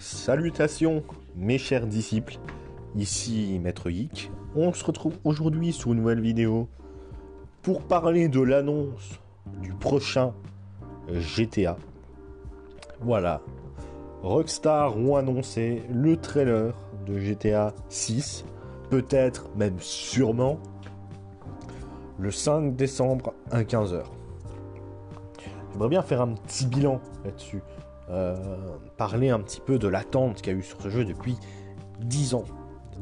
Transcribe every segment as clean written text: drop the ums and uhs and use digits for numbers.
Salutations mes chers disciples, ici Maître Geek. On se retrouve aujourd'hui sur une nouvelle vidéo pour parler de l'annonce du prochain GTA. Voilà, Rockstar ont annoncé le trailer de GTA 6, peut-être même sûrement, le 5 décembre à 15h. J'aimerais bien faire un petit bilan là-dessus. Parler un petit peu de l'attente qu'il y a eu sur ce jeu depuis 10 ans.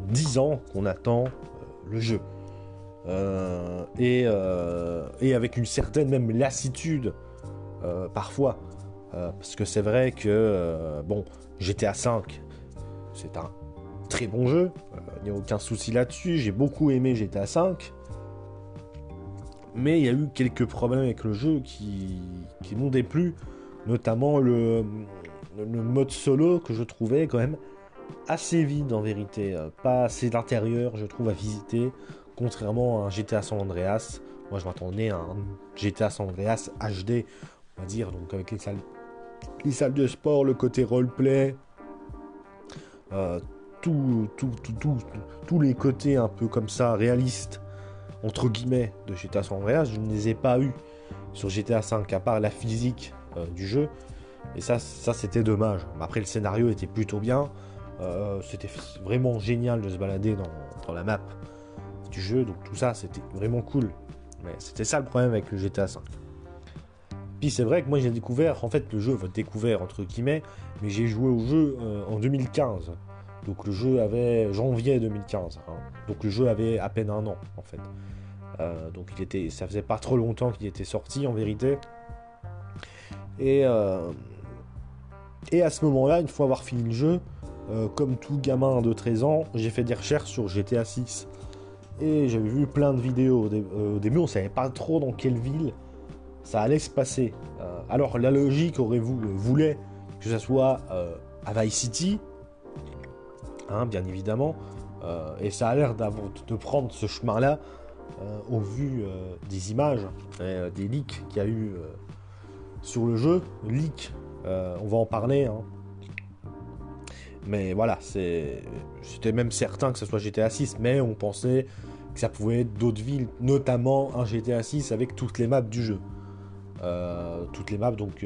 10 ans qu'on attend le jeu. Et avec une certaine même lassitude parfois. Parce que c'est vrai que GTA V, c'est un très bon jeu. Il n'y a aucun souci là-dessus. J'ai beaucoup aimé GTA V. Mais il y a eu quelques problèmes avec le jeu qui m'ont déplu. Notamment le mode solo que je trouvais quand même assez vide en vérité. Pas assez d'intérieur, je trouve, à visiter. Contrairement à un GTA San Andreas. Moi je m'attendais à un GTA San Andreas HD, on va dire, donc avec les salles de sport, le côté roleplay, tous les côtés un peu comme ça, réalistes, entre guillemets, de GTA San Andreas, je ne les ai pas eu sur GTA 5, à part la physique du jeu. Et ça c'était dommage. Après, le scénario était plutôt bien. C'était vraiment génial de se balader dans la map du jeu. Donc tout ça, c'était vraiment cool. Mais c'était ça le problème avec le GTA 5. Puis c'est vrai que moi j'ai découvert, en fait le jeu, découvert entre guillemets, mais j'ai joué au jeu en 2015. Donc le jeu avait janvier 2015. Hein. Donc le jeu avait à peine un an en fait. Donc ça faisait pas trop longtemps qu'il était sorti en vérité. Et à ce moment-là, une fois avoir fini le jeu, comme tout gamin de 13 ans, j'ai fait des recherches sur GTA 6. Et j'avais vu plein de vidéos. Au début, on savait pas trop dans quelle ville ça allait se passer. Alors la logique voulait que ça soit à Vice City, hein, bien évidemment. Et ça a l'air de prendre ce chemin-là au vu des images, des leaks qu'il y a eu sur le jeu. Leak, on va en parler. Hein. Mais voilà, c'était même certain que ce soit GTA 6, mais on pensait que ça pouvait être d'autres villes, notamment un GTA 6 avec toutes les maps du jeu. Toutes les maps, donc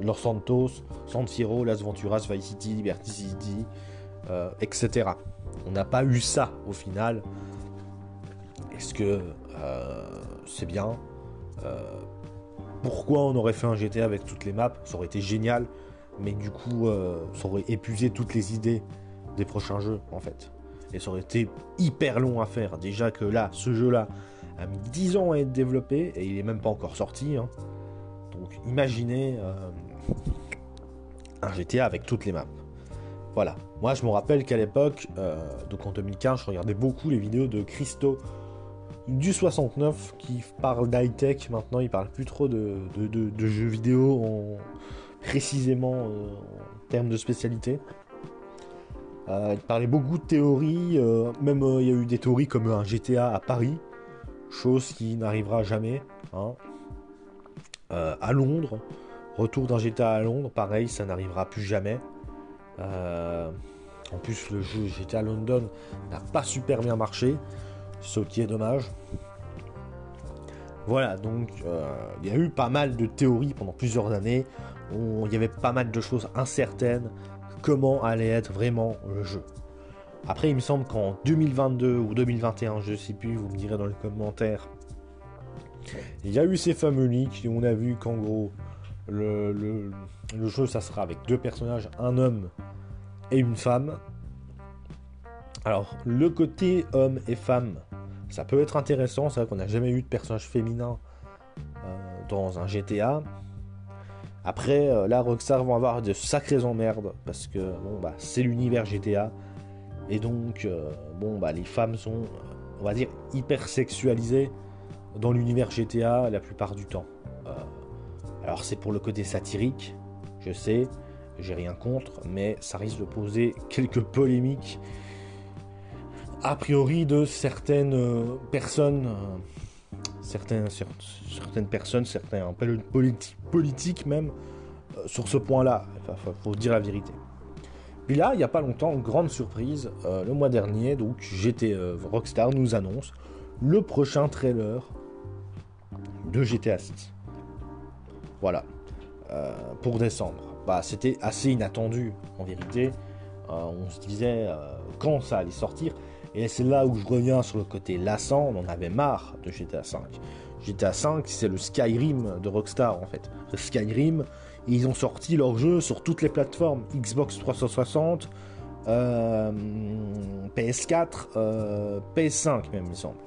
Los Santos, San Siro, Las Venturas, Vice City, Liberty City, etc. On n'a pas eu ça au final. Est-ce que c'est bien Pourquoi on aurait fait un GTA avec toutes les maps? Ça aurait été génial, mais du coup, ça aurait épuisé toutes les idées des prochains jeux, en fait. Et ça aurait été hyper long à faire. Déjà que là, ce jeu-là a mis 10 ans à être développé, et il est même pas encore sorti. Hein. Donc imaginez un GTA avec toutes les maps. Voilà. Moi, je me rappelle qu'à l'époque, donc en 2015, je regardais beaucoup les vidéos de Christo du 69 qui parle d'high-tech. Maintenant, il parle plus trop de jeux vidéo précisément en termes de spécialité. Il parlait beaucoup de théories, même il y a eu des théories comme un GTA à Paris, chose qui n'arrivera jamais. Hein. À Londres, retour d'un GTA à Londres, pareil, ça n'arrivera plus jamais. En plus, le jeu GTA London n'a pas super bien marché, ce qui est dommage. Voilà, donc il y a eu pas mal de théories pendant plusieurs années. Il y avait pas mal de choses incertaines. Comment allait être vraiment le jeu. Après, il me semble qu'en 2022 ou 2021, je sais plus, vous me direz dans les commentaires, il y a eu ces fameux leaks et on a vu qu'en gros, le jeu, ça sera avec deux personnages, un homme et une femme. Alors, le côté homme et femme, ça peut être intéressant. C'est vrai qu'on n'a jamais eu de personnage féminin dans un GTA. Après, là, Rockstar vont avoir de sacrées emmerdes parce que c'est l'univers GTA et donc les femmes sont, on va dire, hyper sexualisées dans l'univers GTA la plupart du temps. Alors c'est pour le côté satirique, je sais, j'ai rien contre, mais ça risque de poser quelques polémiques a priori de certaines personnes. Certaines personnes, certains politiques même, sur ce point-là, faut dire la vérité. Puis là, il n'y a pas longtemps, grande surprise, le mois dernier, donc Rockstar nous annonce le prochain trailer de GTA 6. Voilà, pour décembre. Bah, c'était assez inattendu, en vérité. On se disait quand ça allait sortir. Et c'est là où je reviens sur le côté lassant. On en avait marre de GTA 5. GTA 5, c'est le Skyrim de Rockstar, en fait. Le Skyrim, ils ont sorti leur jeu sur toutes les plateformes. Xbox 360, PS4, PS5 même, il me semble.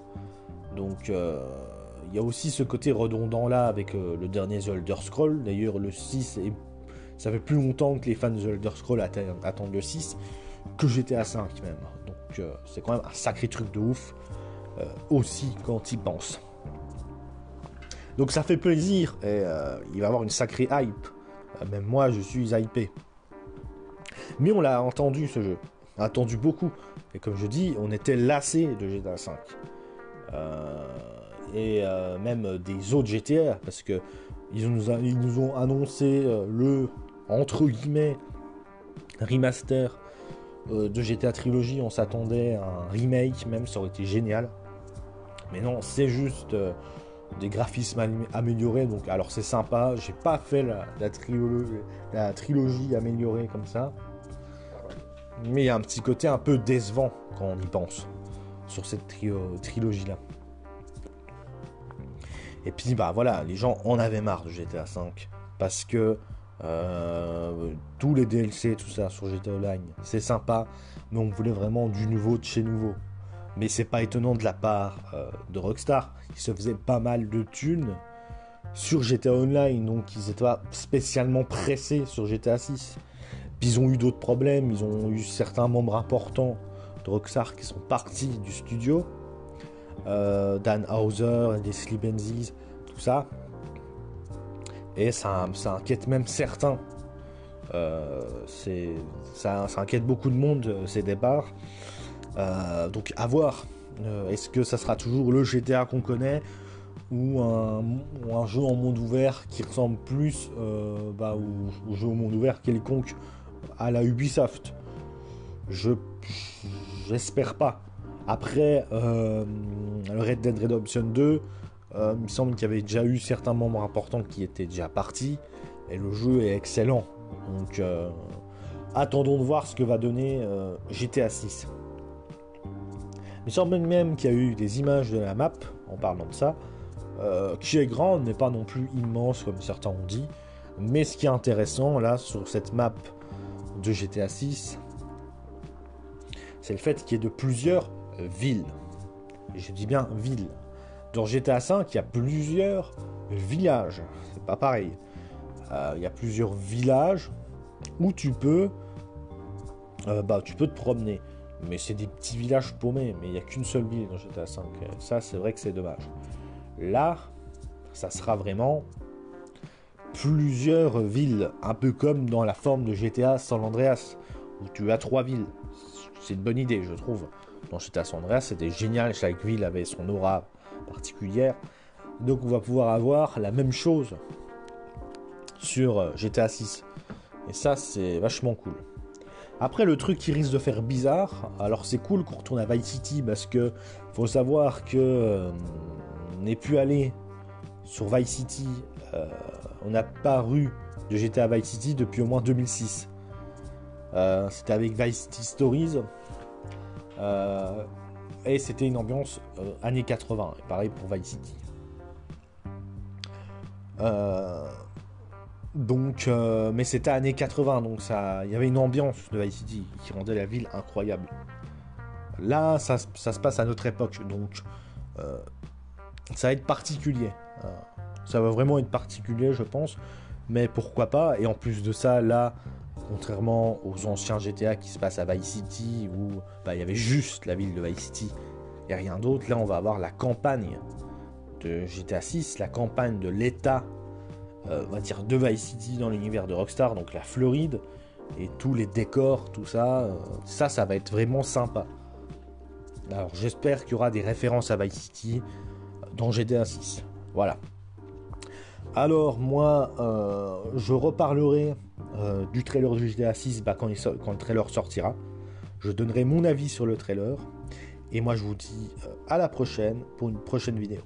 Donc, il y a aussi ce côté redondant là avec le dernier The Elder Scrolls. D'ailleurs, le 6, ça fait plus longtemps que les fans de The Elder Scrolls attendent le 6 que GTA 5 même. Donc, c'est quand même un sacré truc de ouf aussi quand ils pensent. Donc, ça fait plaisir et il va y avoir une sacrée hype. Même moi, je suis hypé. Mais on l'a entendu ce jeu. On l'a attendu beaucoup. Et comme je dis, on était lassés de GTA 5. Même des autres GTA, parce que ils nous ont annoncé le, entre guillemets, remaster de GTA Trilogy. On s'attendait à un remake, même ça aurait été génial. Mais non, c'est juste des graphismes améliorés. Donc, alors c'est sympa. J'ai pas fait la trilogie améliorée comme ça. Mais il y a un petit côté un peu décevant quand on y pense sur cette trilogie-là. Et puis bah voilà, les gens en avaient marre de GTA V parce que tous les DLC, tout ça sur GTA Online, c'est sympa, mais on voulait vraiment du nouveau de chez nouveau. Mais c'est pas étonnant de la part de Rockstar, ils se faisaient pas mal de thunes sur GTA Online, donc ils étaient pas spécialement pressés sur GTA 6. Puis ils ont eu d'autres problèmes, ils ont eu certains membres importants de Rockstar qui sont partis du studio. Dan Houser, Leslie Benzies, tout ça. Et ça inquiète même certains. Ça inquiète beaucoup de monde, ces départs. Donc à voir. Est-ce que ça sera toujours le GTA qu'on connaît ou un jeu en monde ouvert qui ressemble plus au jeu au monde ouvert quelconque à la Ubisoft? J'espère pas. Après, le Red Dead Redemption 2, il me semble qu'il y avait déjà eu certains membres importants qui étaient déjà partis, et le jeu est excellent. Donc, attendons de voir ce que va donner GTA 6. Il me semble même qu'il y a eu des images de la map, en parlant de ça, qui est grande, mais pas non plus immense, comme certains ont dit. Mais ce qui est intéressant, là, sur cette map de GTA 6, c'est le fait qu'il y ait de plusieurs villes. Et je dis bien villes. Dans GTA V, il y a plusieurs villages. C'est pas pareil. Il y a plusieurs villages où tu peux te promener. Mais c'est des petits villages paumés. Mais il n'y a qu'une seule ville dans GTA V. Ça, c'est vrai que c'est dommage. Là, ça sera vraiment plusieurs villes. Un peu comme dans la forme de GTA San Andreas, où tu as 3 villes. C'est une bonne idée, je trouve. Dans GTA San Andreas, c'était génial. Chaque ville avait son aura particulière. Donc on va pouvoir avoir la même chose sur GTA 6. Et ça, c'est vachement cool. Après, le truc qui risque de faire bizarre, alors c'est cool qu'on retourne à Vice City parce que faut savoir que on n'est plus allé sur Vice City. On n'a pas eu de GTA Vice City depuis au moins 2006. C'était avec Vice City Stories. Et c'était une ambiance années 80. Et pareil pour Vice City. Mais c'était années 80, donc il y avait une ambiance de Vice City qui rendait la ville incroyable. Là, ça se passe à notre époque, donc ça va être particulier. Ça va vraiment être particulier, je pense. Mais pourquoi pas? Et en plus de ça, là, contrairement aux anciens GTA qui se passent à Vice City, où il y avait juste la ville de Vice City et rien d'autre, là, on va avoir la campagne de GTA 6, la campagne de l'État, on va dire, de Vice City dans l'univers de Rockstar, donc la Floride, et tous les décors, tout ça, ça va être vraiment sympa. Alors j'espère qu'il y aura des références à Vice City dans GTA 6. Voilà. Alors moi, je reparlerai du trailer du GTA 6 quand le trailer sortira. Je donnerai mon avis sur le trailer. Et moi je vous dis à la prochaine pour une prochaine vidéo.